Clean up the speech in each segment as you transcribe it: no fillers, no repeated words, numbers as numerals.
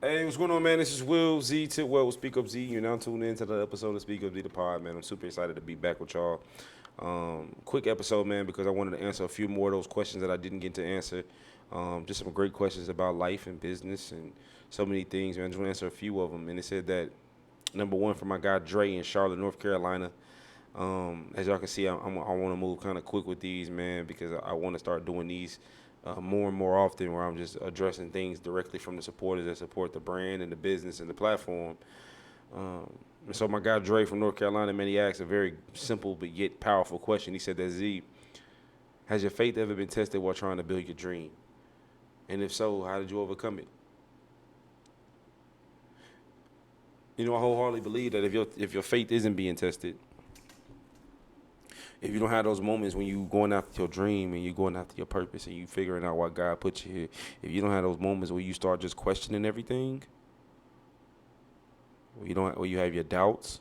Hey, what's going on, man? This is Will Z Tidwell with SpeakUPZee. You're now tuned into the episode of SpeakUPZee the Pod, man. I'm super excited to be back with y'all. Quick episode, man, because I wanted to answer a few more of those questions that I didn't get to answer. Just some great questions about life and business and so many things, man. I just want to answer a few of them. And it said that number one for my guy Dre in Charlotte, North Carolina. As y'all can see, I want to move kind of quick with these, man, because I want to start doing these more and more often, where I'm just addressing things directly from the supporters that support the brand and the business and the platform. And so my guy Dre from North Carolina, man, he asked a very simple but yet powerful question. He said that Z, has your faith ever been tested while trying to build your dream? And if so, how did you overcome it? You know, I wholeheartedly believe that if your faith isn't being tested, if you don't have those moments when you going after your dream and you going after your purpose and you figuring out why God put you here, if you don't have those moments where you start just questioning everything, where you have your doubts,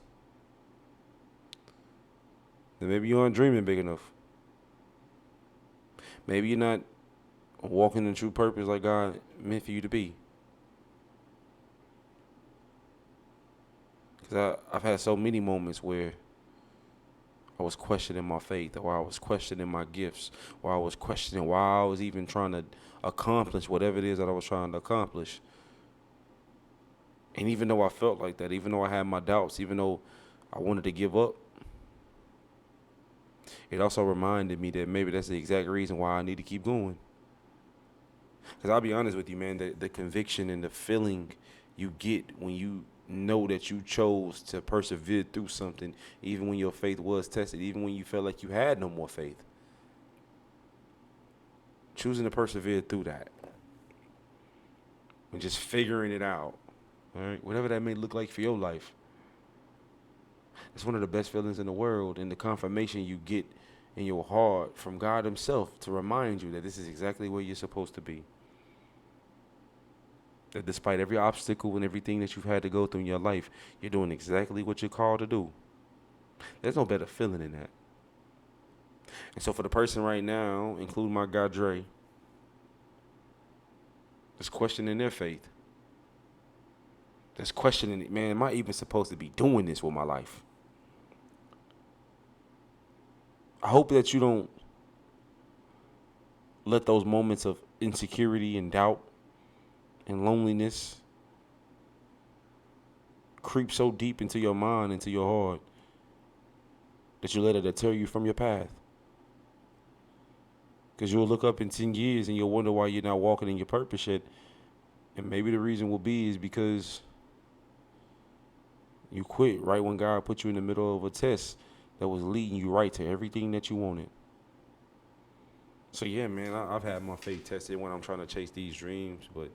then maybe you aren't dreaming big enough. Maybe you're not walking in true purpose like God meant for you to be. Because I've had so many moments where I was questioning my faith, or I was questioning my gifts, or I was questioning why I was even trying to accomplish whatever it is that I was trying to accomplish. And even though I felt like that, even though I had my doubts, even though I wanted to give up, it also reminded me that maybe that's the exact reason why I need to keep going. Because I'll be honest with you, man, the conviction and the feeling you get when you know that you chose to persevere through something, even when your faith was tested, even when you felt like you had no more faith. Choosing to persevere through that and just figuring it out, all right, whatever that may look like for your life. It's one of the best feelings in the world, and the confirmation you get in your heart from God Himself to remind you that this is exactly where you're supposed to be. That despite every obstacle and everything that you've had to go through in your life, you're doing exactly what you're called to do. There's no better feeling than that. And so for the person right now, including my guy Dre, that's questioning their faith, that's questioning it, man, am I even supposed to be doing this with my life? I hope that you don't let those moments of insecurity and doubt and loneliness creep so deep into your mind, into your heart, that you let it deter you from your path. Because you'll look up in 10 years and you'll wonder why you're not walking in your purpose yet. And maybe the reason will be is because you quit right when God put you in the middle of a test that was leading you right to everything that you wanted. So yeah, man, I've had my faith tested when I'm trying to chase these dreams. But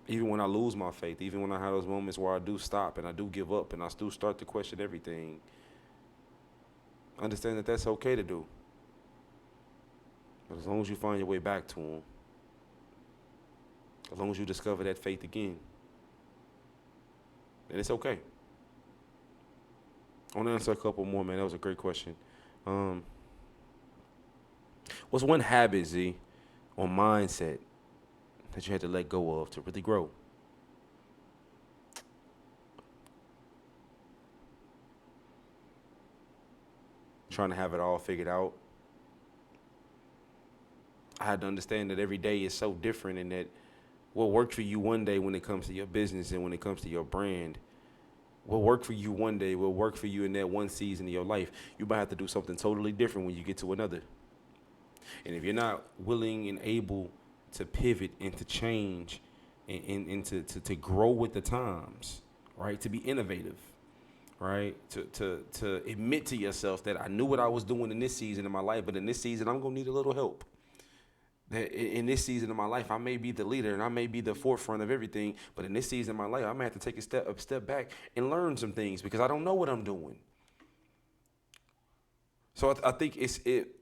even when I lose my faith, even when I have those moments where I do stop and I do give up and I still start to question everything, understand that that's okay to do. But as long as you find your way back to Him, as long as you discover that faith again, then it's okay. I want to answer a couple more, man. That was a great question. Um, what's one habit, Z, or mindset that you had to let go of to really grow? Trying to have it all figured out. I had to understand that every day is so different, and that what worked for you one day when it comes to your business and when it comes to your brand, what worked for you one day will work for you in that one season of your life. You might have to do something totally different when you get to another. And if you're not willing and able to pivot and to change and to grow with the times, right? To be innovative, right? To admit to yourself that I knew what I was doing in this season of my life, but in this season, I'm going to need a little help. That in this season of my life, I may be the leader and I may be the forefront of everything, but in this season of my life, I may have to take a step back and learn some things because I don't know what I'm doing. So I think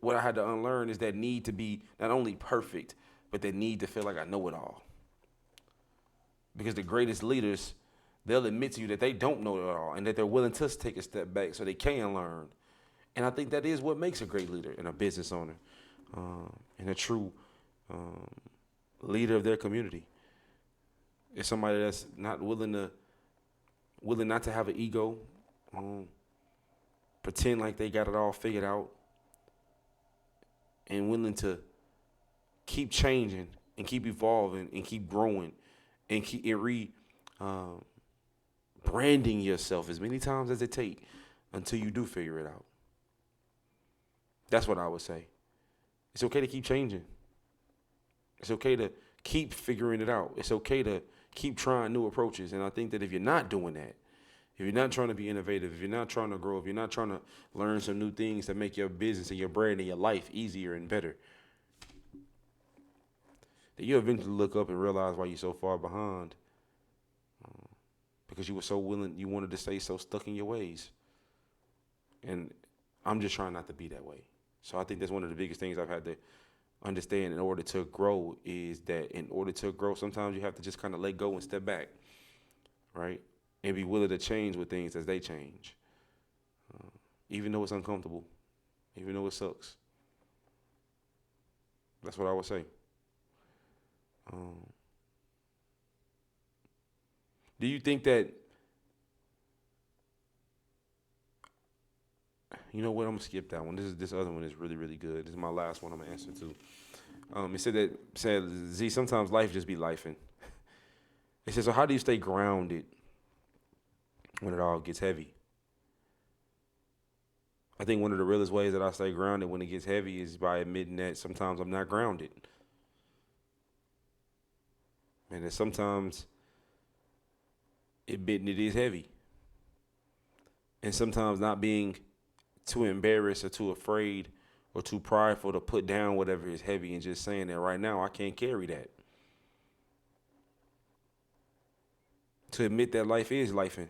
what I had to unlearn is that need to be not only perfect, but that need to feel like I know it all. Because the greatest leaders, they'll admit to you that they don't know it all and that they're willing to take a step back so they can learn. And I think that is what makes a great leader and a business owner, and a true um, leader of their community. It's somebody that's not willing not to have an ego, pretend like they got it all figured out, and willing to keep changing and keep evolving and keep growing and keep branding yourself as many times as it takes until you do figure it out. That's what I would say. It's okay to keep changing. It's okay to keep figuring it out. It's okay to keep trying new approaches. And I think that if you're not doing that, if you're not trying to be innovative, if you're not trying to grow, if you're not trying to learn some new things that make your business and your brand and your life easier and better, then you eventually look up and realize why you're so far behind. Because you were so willing, you wanted to stay so stuck in your ways. And I'm just trying not to be that way. So I think that's one of the biggest things I've had to understand in order to grow, is that in order to grow, sometimes you have to just kind of let go and step back, right? And be willing to change with things as they change. Even though it's uncomfortable, even though it sucks. That's what I would say. Do you think that, you know what, I'm gonna skip that one. This other one is really, really good. This is my last one I'm gonna answer to. It said Z, sometimes life just be lifing. It says, so how do you stay grounded when it all gets heavy? I think one of the realest ways that I stay grounded when it gets heavy is by admitting that sometimes I'm not grounded. And that sometimes admitting it is heavy. And sometimes not being too embarrassed or too afraid or too prideful to put down whatever is heavy and just saying that right now I can't carry that. To admit that life is lifing.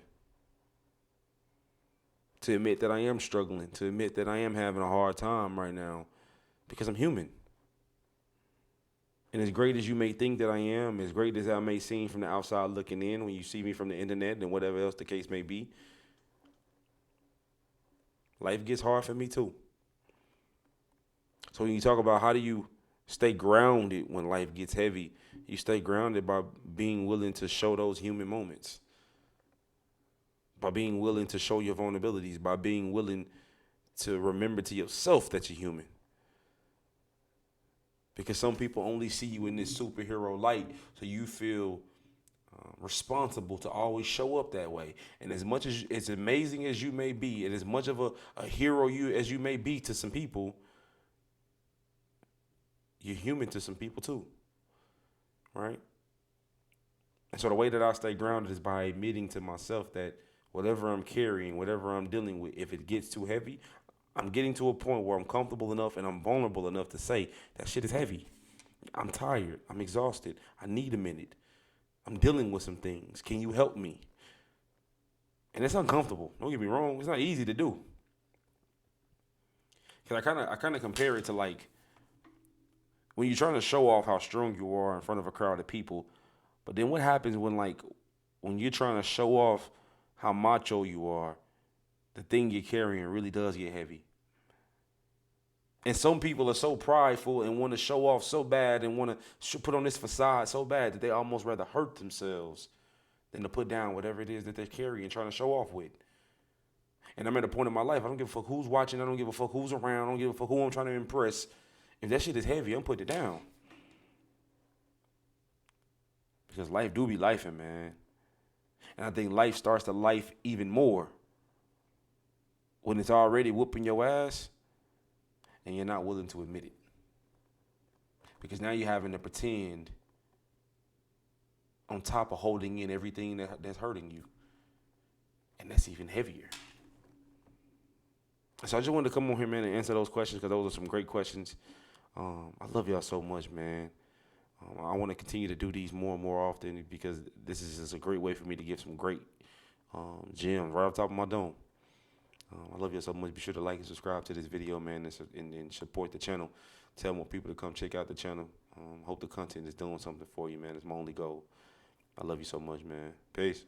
To admit that I am struggling. To admit that I am having a hard time right now because I'm human. And as great as you may think that I am, as great as I may seem from the outside looking in when you see me from the internet and whatever else the case may be, life gets hard for me too. So when you talk about how do you stay grounded when life gets heavy, you stay grounded by being willing to show those human moments, by being willing to show your vulnerabilities, by being willing to remember to yourself that you're human. Because some people only see you in this superhero light, so you feel responsible to always show up that way. And as much as amazing as you may be, and as much of a hero as you may be to some people, you're human to some people too, right? And so the way that I stay grounded is by admitting to myself that whatever I'm carrying, whatever I'm dealing with, if it gets too heavy, I'm getting to a point where I'm comfortable enough and I'm vulnerable enough to say that shit is heavy. I'm tired. I'm exhausted. I need a minute. I'm dealing with some things. Can you help me? And it's uncomfortable. Don't get me wrong. It's not easy to do. Because I kind of compare it to like when you're trying to show off how strong you are in front of a crowd of people. But then what happens when you're trying to show off how macho you are, the thing you're carrying really does get heavy. And some people are so prideful and want to show off so bad and want to put on this facade so bad that they almost rather hurt themselves than to put down whatever it is that they're carrying and trying to show off with. And I'm at a point in my life, I don't give a fuck who's watching. I don't give a fuck who's around. I don't give a fuck who I'm trying to impress. If that shit is heavy, I'm putting it down. Because life do be lifing, man. And I think life starts to life even more when it's already whooping your ass and you're not willing to admit it. Because now you're having to pretend on top of holding in everything that's hurting you. And that's even heavier. So I just wanted to come on here, man, and answer those questions because those are some great questions. I love y'all so much, man. I want to continue to do these more and more often because this is just a great way for me to give some great gems right off the top of my dome. I love you so much. Be sure to like and subscribe to this video, man, and support the channel. Tell more people to come check out the channel. Hope the content is doing something for you, man. It's my only goal. I love you so much, man. Peace.